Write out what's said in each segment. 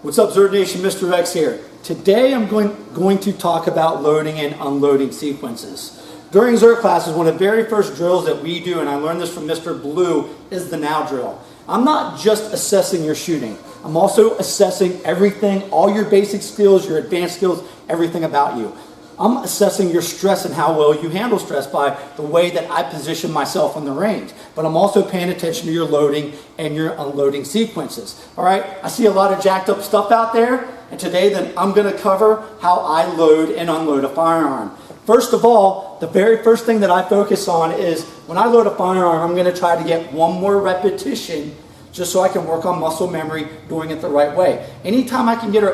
What's up, Z.E.R.T Nation? Mr. X here. Today I'm going to talk about loading and unloading sequences. During Z.E.R.T classes, one of the very first drills that we do, and I learned this from Mr. Blue, is the now drill. I'm not just assessing your shooting. I'm also assessing everything, all your basic skills, your advanced skills, everything about you. I'm assessing your stress and how well you handle stress by the way that I position myself on the range. But I'm also paying attention to your loading and your unloading sequences. All right, I see a lot of jacked up stuff out there, and today then I'm going to cover how I load and unload a firearm. First of all, the very first thing that I focus on is when I load a firearm, I'm going to try to get one more repetition just so I can work on muscle memory doing it the right way. Anytime I can get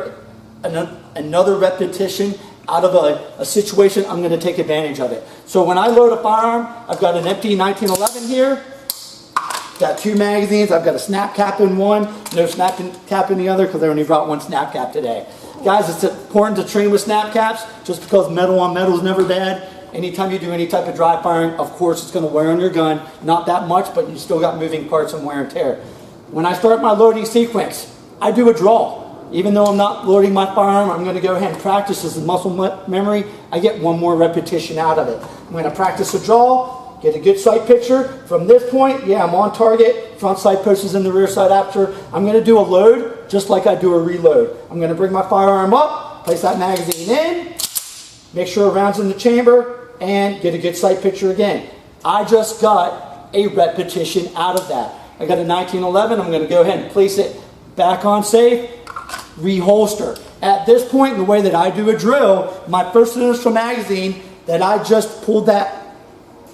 another repetition out of a situation, I'm going to take advantage of it. So when I load a firearm, I've got an empty 1911 here, got 2 magazines, I've got a snap cap in one, no snap cap in the other because I only brought 1 snap cap today. Guys, it's important to train with snap caps just because metal on metal is never bad. Anytime you do any type of dry firing, of course it's going to wear on your gun. Not that much, but you still got moving parts and wear and tear. When I start my loading sequence, I do a draw. Even though I'm not loading my firearm, I'm going to go ahead and practice this in muscle memory. I get one more repetition out of it. I'm going to practice a draw, get a good sight picture. From this point, yeah, I'm on target. Front sight post is in the rear sight aperture. I'm going to do a load just like I do a reload. I'm going to bring my firearm up, place that magazine in, make sure a round's in the chamber, and get a good sight picture again. I just got a repetition out of that. I got a 1911. I'm going to go ahead and place it back on safe. Reholster. At this point in the way that I do a drill, my first initial magazine that I just pulled that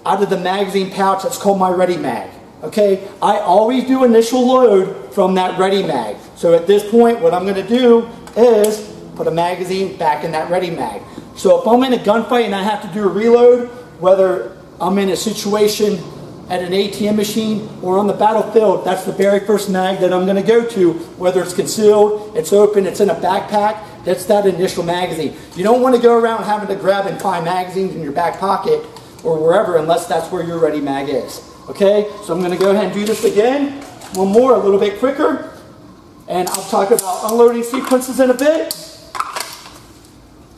out of the magazine pouch, that's called my ready mag. Okay, I always do initial load from that ready mag. So at this point, what I'm going to do is put a magazine back in that ready mag. So if I'm in a gunfight and I have to do a reload, whether I'm in a situation at an ATM machine or on the battlefield, that's the very first mag that I'm going to go to, whether it's concealed, it's open, it's in a backpack, that's that initial magazine. You don't want to go around having to grab and find magazines in your back pocket or wherever unless that's where your ready mag is. Okay, so I'm going to go ahead and do this again, one more, a little bit quicker, and I'll talk about unloading sequences in a bit.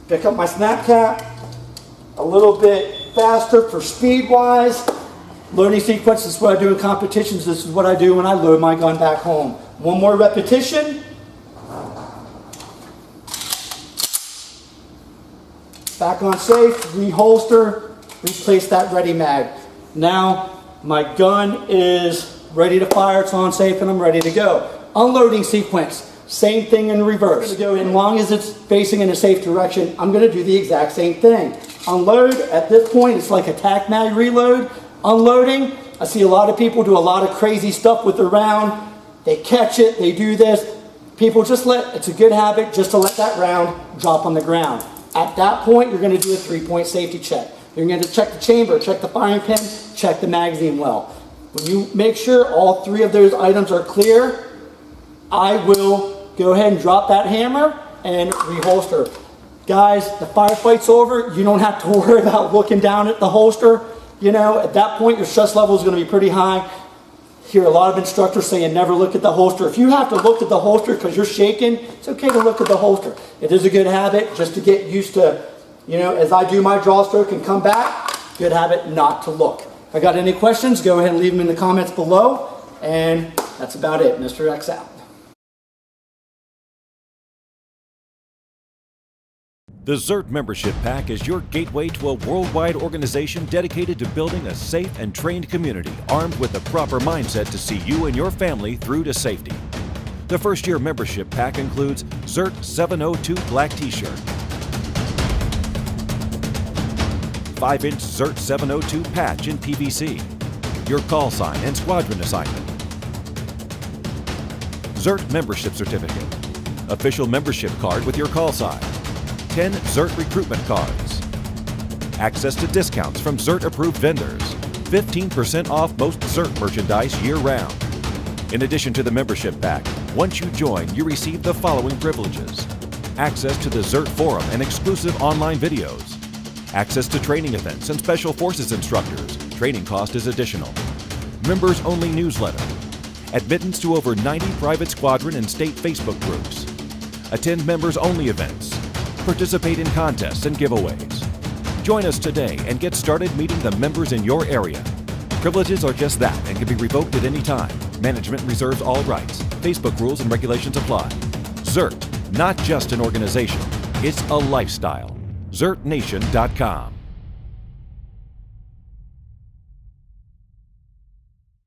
Pick up my snap cap, a little bit faster for speed wise. Loading sequence is what I do in competitions. This is what I do when I load my gun back home. One more repetition. Back on safe, reholster, replace that ready mag. Now my gun is ready to fire, it's on safe, and I'm ready to go. Unloading sequence, same thing in reverse. As long as it's facing in a safe direction, I'm going to do the exact same thing. Unload, at this point, it's like a tac mag reload. Unloading, I see a lot of people do a lot of crazy stuff with their round. They catch it, they do this. People it's a good habit just to let that round drop on the ground. At that point, you're going to do a 3-point safety check. You're going to check the chamber, check the firing pin, check the magazine well. When you make sure all 3 of those items are clear, I will go ahead and drop that hammer and reholster. Guys, the firefight's over. You don't have to worry about looking down at the holster. You know, at that point, your stress level is going to be pretty high. Hear a lot of instructors saying never look at the holster. If you have to look at the holster because you're shaking, it's okay to look at the holster. It is a good habit just to get used to, you know, as I do my draw stroke and come back, good habit not to look. If I got any questions, go ahead and leave them in the comments below. And that's about it. Mr. X out. The Z.E.R.T membership pack is your gateway to a worldwide organization dedicated to building a safe and trained community armed with the proper mindset to see you and your family through to safety. The first-year membership pack includes Z.E.R.T 702 black t-shirt, 5-inch Z.E.R.T 702 patch in PVC, your call sign and squadron assignment, Z.E.R.T membership certificate, official membership card with your call sign, 10 Z.E.R.T recruitment cards, access to discounts from Z.E.R.T approved vendors, 15% off most Z.E.R.T merchandise year-round. In addition to the membership pack, once you join, you receive the following privileges: access to the Z.E.R.T forum and exclusive online videos, access to training events and special forces instructors, training cost is additional, members-only newsletter, admittance to over 90 private squadron and state Facebook groups, Attend members-only events. Participate in contests and giveaways. Join us today and get started meeting the members in your area. Privileges are just that and can be revoked at any time. Management reserves all rights. Facebook rules and regulations apply. ZERT, not just an organization, it's a lifestyle. ZERTNation.com.